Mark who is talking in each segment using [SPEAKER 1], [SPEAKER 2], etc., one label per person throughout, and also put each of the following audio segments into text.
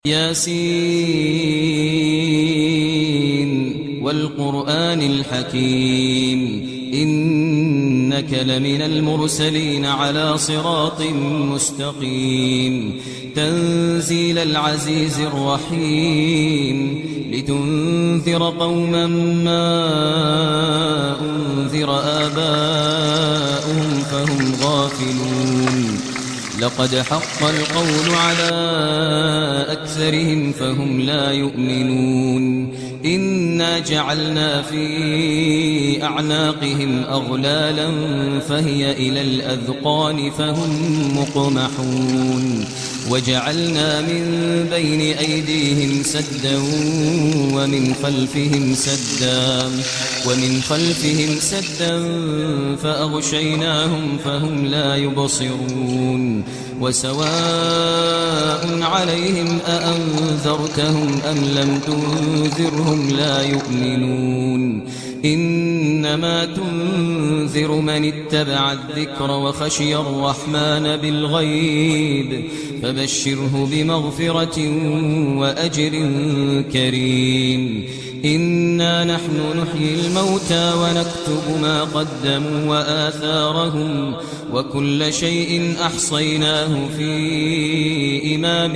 [SPEAKER 1] ياسين والقرآن الحكيم إنك لمن المرسلين على صراط مستقيم تنزيل العزيز الرحيم لتنذر قوما ما أنذر آباؤهم فهم غافلون لقد حق القول على أكثرهم فهم لا يؤمنون إنا جعلنا في أعناقهم أغلالا فهي إلى الأذقان فهم مقمحون وجعلنا من بين أيديهم سدا ومن خلفهم سدا فأغشيناهم فهم لا يبصرون وسواء عليهم أأنذرتهم أم لم تنذرهم لا يؤمنون إنما تنذر من اتبع الذكر وخشي الرحمن بالغيب فبشره بمغفرة وأجر كريم إنا نحن نحيي الموتى ونكتب ما قدموا وآثارهم وكل شيء أحصيناه في إمام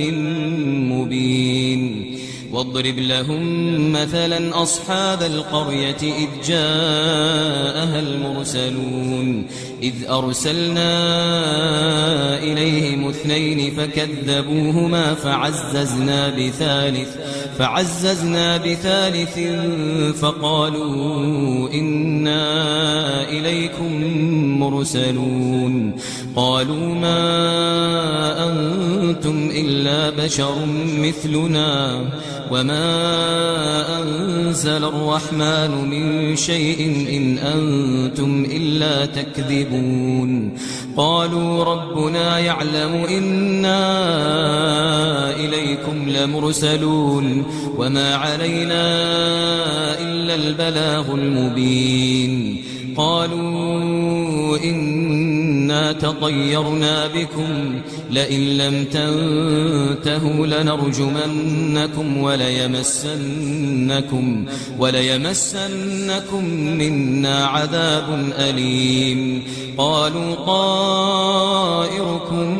[SPEAKER 1] مبين واضرب لهم مثلا أصحاب القرية إذ جاءها المرسلون إذ أرسلنا إليهم اثنين فكذبوهما فعززنا بثالث فقالوا إنا إليكم مرسلون قالوا ما أنتم إلا بشر مثلنا وما أنزل الرحمن من شيء إن أنتم إلا تكذبون قالوا ربنا يعلم إنا إليكم لمرسلون وما علينا إلا البلاغ المبين قالوا إنا تطيرنا بكم لئن لم تنتهوا لنرجمنكم وليمسنكم منا عذاب أليم قالوا طائركم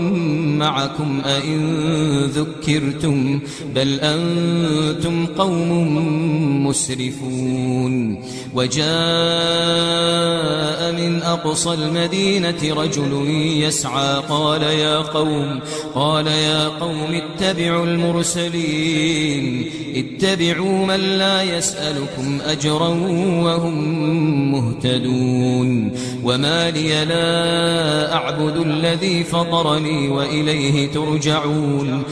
[SPEAKER 1] معكم أئن ذكرتم بل أنتم قوم مسرفون وجاء من أقصى المدينة رجل يسعى قال يا قوم اتبعوا المرسلين اتبعوا من لا يسألكم أجرا وهم مهتدون وما لي لا أعبد الذي فطرني وإليه ترجعون